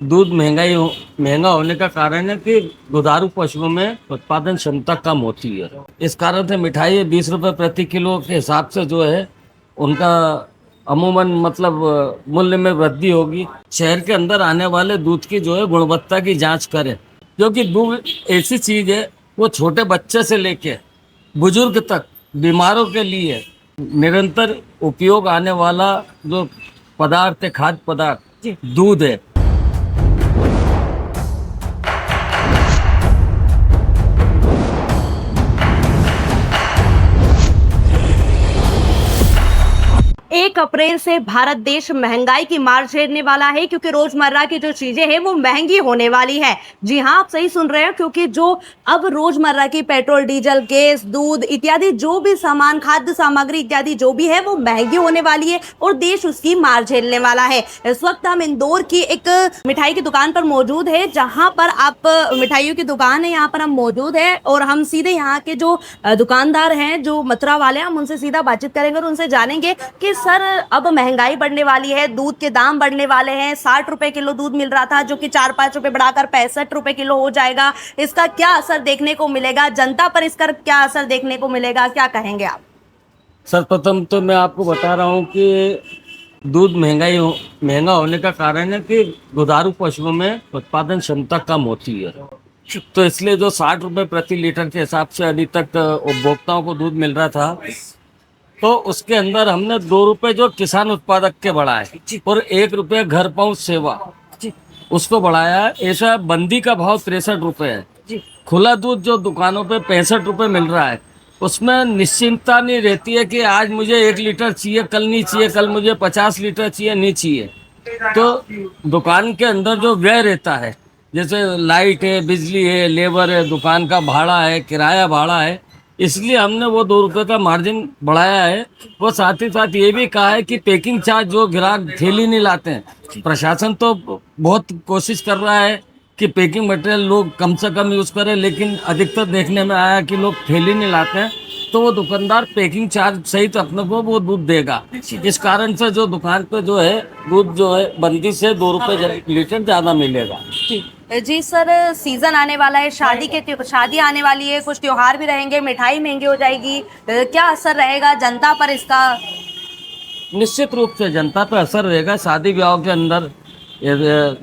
महंगा होने का कारण है कि दुधारू पशुओं में उत्पादन क्षमता कम होती है। इस कारण से मिठाई 20 रुपए प्रति किलो के हिसाब से जो है उनका अमूमन मतलब मूल्य में वृद्धि होगी। शहर के अंदर आने वाले दूध की जो है गुणवत्ता की जांच करें, क्योंकि दूध ऐसी चीज है वो छोटे बच्चे से लेके बुजुर्ग तक बीमारों के लिए निरंतर उपयोग आने वाला जो पदार्थ है, खाद्य पदार्थ दूध है। एक अप्रैल से भारत देश महंगाई की मार झेलने वाला है, क्योंकि रोजमर्रा की जो चीजें हैं वो महंगी होने वाली है। जी हाँ, आप सही सुन रहे हैं, क्योंकि जो अब रोजमर्रा की पेट्रोल, डीजल, गैस, दूध इत्यादि जो भी सामान, खाद्य सामग्री इत्यादि जो भी है वो महंगी होने वाली है और देश उसकी मार झेलने वाला है। इस वक्त हम इंदौर की एक मिठाई की दुकान पर मौजूद है, जहाँ पर आप मिठाइयों की दुकान है, यहाँ पर हम मौजूद है और हम सीधे यहाँ के जो दुकानदार हैं, जो मथुरा वाले, हम उनसे सीधा बातचीत करेंगे और उनसे जानेंगे कि सर अब महंगाई बढ़ने वाली है, दूध के दाम बढ़ने वाले हैं। 60 रुपए किलो दूध मिल रहा था, जो कि 4-5 रुपए बढ़ाकर 65 रुपए किलो हो जाएगा। इसका क्या असर देखने को मिलेगा, जनता पर इसका क्या असर देखने को मिलेगा, क्या कहेंगे आप? सर्वप्रथम तो मैं आपको बता रहा हूँ कि दूध महंगा होने का कारण है कि दुधारू पशुओं में उत्पादन क्षमता कम होती है। तो इसलिए जो 60 रुपए प्रति लीटर के हिसाब से अभी तक उपभोक्ताओं को दूध मिल रहा था, तो उसके अंदर हमने 2 रुपए जो किसान उत्पादक के बढ़ाए और 1 रुपये घर पहुंच सेवा उसको बढ़ाया। ऐसा बंदी का भाव 63 रुपए है। खुला दूध जो दुकानों पे 65 रुपए मिल रहा है, उसमें निश्चिंतता नहीं रहती है कि आज मुझे 1 लीटर चाहिए, कल नहीं चाहिए, कल मुझे 50 लीटर चाहिए, नहीं चाहिए। तो दुकान के अंदर जो व्यय रहता है, जैसे लाइट है, बिजली है, लेबर है, दुकान का भाड़ा है, किराया भाड़ा है, इसलिए हमने वो 2 रुपए का मार्जिन बढ़ाया है। वो साथ ही साथ ये भी कहा है कि पैकिंग चार्ज जो ग्राहक थैली नहीं लाते हैं, प्रशासन तो बहुत कोशिश कर रहा है कि पैकिंग मटेरियल लोग कम से कम यूज करें, लेकिन अधिकतर देखने में आया कि लोग थैली नहीं लाते हैं, तो वो दुकानदार पैकिंग चार्ज सहित अपने को वो दूध देगा। इस कारण से जो दुकान पे जो है दूध जो है बंदी से 2 रुपए लीटर ज्यादा मिलेगा। जी सर, सीजन आने वाला है, शादी आने वाली है, कुछ त्योहार भी रहेंगे, मिठाई महंगी हो जाएगी, क्या असर रहेगा जनता पर इसका? निश्चित रूप से जनता पे असर रहेगा। शादी ब्याह के अंदर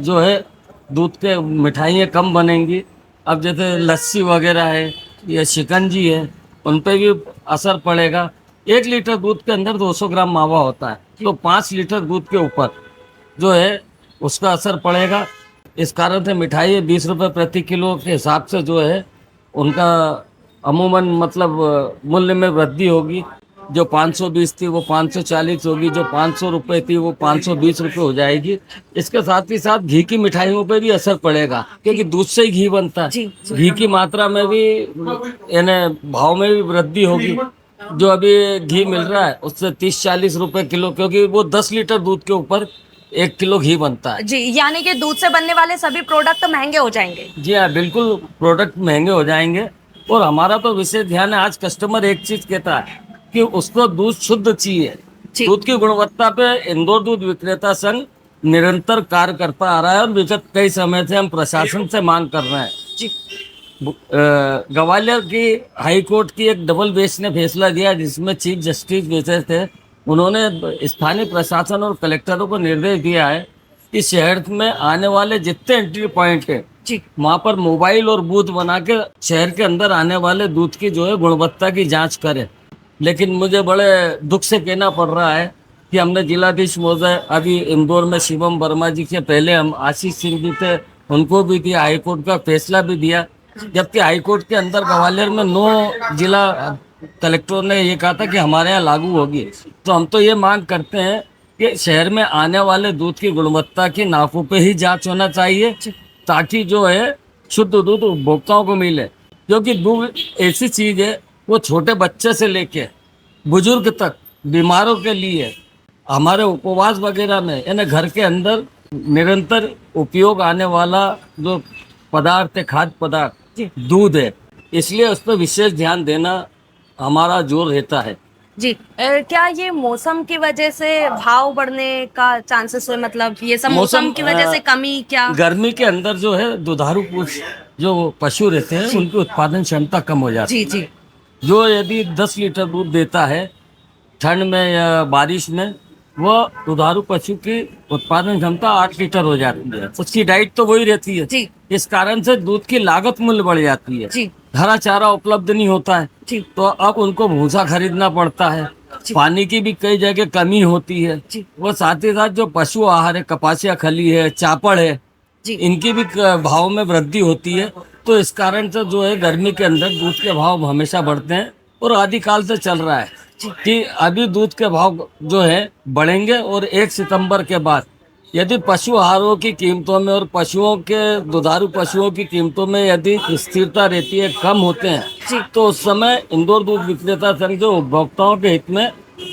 जो है दूध के मिठाइयाँ कम बनेंगी। अब जैसे लस्सी वगैरह है या शिकंजी है, उन पे भी असर पड़ेगा। 1 लीटर दूध के अंदर 200 ग्राम मावा होता है, तो 5 लीटर दूध के ऊपर जो है उसका असर पड़ेगा। इस कारण से मिठाई 20 रुपए प्रति किलो के हिसाब से जो है उनका अमूमन मतलब मूल्य में वृद्धि होगी। जो 520 थी वो 540 होगी, जो 500 रुपये थी वो 520 रुपये हो जाएगी। इसके साथ ही साथ घी की मिठाइयों पे भी असर पड़ेगा, क्योंकि दूध से ही घी बनता है। घी की मात्रा में भी यानी भाव में भी वृद्धि होगी। जो अभी घी मिल रहा है उससे 30-40 रुपए किलो, क्योंकि वो 10 लीटर दूध के ऊपर 1 किलो घी बनता है। जी, यानी कि दूध से बनने वाले सभी प्रोडक्ट महंगे हो जाएंगे। जी हाँ, बिल्कुल प्रोडक्ट महंगे हो जाएंगे। और हमारा तो विशेष ध्यान है, आज कस्टमर एक चीज कहता है कि उसको दूध शुद्ध चाहिए। दूध की गुणवत्ता पे इंदौर दूध विक्रेता संघ निरंतर कार्य करता आ रहा है और विगत कई समय से हम प्रशासन से मांग कर रहे हैं। जी। ग्वालियर की हाई कोर्ट की एक डबल बेंच ने फैसला दिया, जिसमें चीफ जस्टिस बैठे थे। उन्होंने स्थानीय प्रशासन और कलेक्टरों को निर्देश दिया है कि शहर में आने वाले जितने एंट्री पॉइंट है वहाँ पर मोबाइल और बूथ बना के शहर के अंदर आने वाले दूध की जो है गुणवत्ता की जांच करें। लेकिन मुझे बड़े दुख से कहना पड़ रहा है कि हमने जिलाधीश महोदय, अभी इंदौर में शिवम वर्मा जी के पहले हम आशीष सिंह जी थे, उनको भी दिया, हाईकोर्ट का फैसला भी दिया, जबकि हाईकोर्ट के अंदर ग्वालियर में 9 जिला कलेक्टरों ने ये कहा था कि हमारे यहाँ लागू होगी। तो हम तो ये मांग करते हैं कि शहर में आने वाले दूध की गुणवत्ता की नाकों पे ही जांच होना चाहिए, ताकि जो है शुद्ध दूध उपभोक्ताओं को मिले। क्योंकि दूध ऐसी चीज है वो छोटे बच्चे से लेके बुजुर्ग तक बीमारों के लिए, हमारे उपवास वगैरह में यानी घर के अंदर निरंतर उपयोग आने वाला जो पदार्थ है, खाद्य पदार्थ दूध है, इसलिए उस पर विशेष ध्यान देना हमारा जोर रहता है। जी क्या ये मौसम की वजह से भाव बढ़ने का चांसेस है, मतलब ये सब मौसम की वजह से कमी क्या? गर्मी के अंदर जो है दुधारू जो पशु रहते हैं उनकी उत्पादन क्षमता कम हो जाती जी है। जी जो यदि 10 लीटर दूध देता है ठंड में या बारिश में, वो दुधारू पशु की उत्पादन क्षमता 8 लीटर हो जाती है। उसकी डाइट तो वही रहती है। जी इस कारण से दूध की लागत मूल्य बढ़ जाती है। जी हरा चारा उपलब्ध नहीं होता है, जी तो अब उनको भूसा खरीदना पड़ता है। जी। पानी की भी कई जगह कमी होती है। जी वो साथ ही साथ जो पशु आहार है, कपासिया खली है, चापड़ है, जी इनकी भी भाव में वृद्धि होती है। तो इस कारण से जो है गर्मी के अंदर दूध के भाव हमेशा बढ़ते हैं और आदिकाल से चल रहा है कि अभी दूध के भाव जो है बढ़ेंगे। और 1 सितंबर के बाद यदि पशु आहारों की कीमतों में और पशुओं के दुधारू पशुओं की कीमतों में यदि स्थिरता रहती है, कम होते जी। हैं, तो उस समय इंदौर दूध विक्रेता संघ जो उपभोक्ताओं के हित में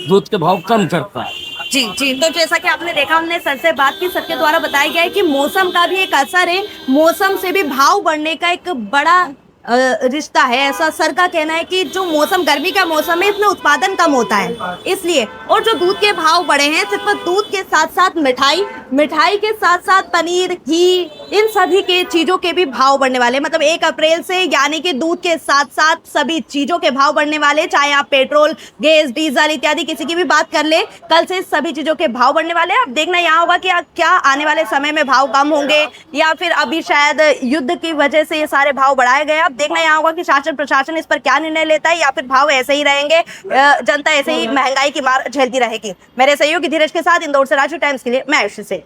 दूध के भाव कम करता है। जी जी तो जैसा कि आपने देखा, हमने सर से बात की, सबके द्वारा बताया गया है कि मौसम का भी एक असर है, मौसम से भी भाव बढ़ने का एक बड़ा रिश्ता है। ऐसा सर का कहना है कि जो मौसम गर्मी का मौसम है इसमें उत्पादन कम होता है इसलिए, और जो दूध के भाव बढ़े हैं सिर्फ दूध के साथ साथ मिठाई के साथ साथ पनीर, घी, इन सभी के चीजों के भी भाव बढ़ने वाले, मतलब 1 अप्रैल से, यानी कि दूध के साथ साथ सभी चीजों के भाव बढ़ने वाले। चाहे आप पेट्रोल, गैस, डीजल इत्यादि किसी की भी बात कर ले, कल से सभी चीजों के भाव बढ़ने वाले हैं। अब देखना यहाँ होगा कि क्या आने वाले समय में भाव कम होंगे या फिर अभी शायद युद्ध की वजह से ये सारे भाव बढ़ाए गए। अब देखना यहाँ होगा कि शासन प्रशासन इस पर क्या निर्णय लेता है, या फिर भाव ऐसे ही रहेंगे, जनता ऐसे ही महंगाई की मार झेलती रहेगी। मेरे सहयोगी धीरज के साथ इंदौर से राजू टाइम्स के लिए मैं आयुषी से।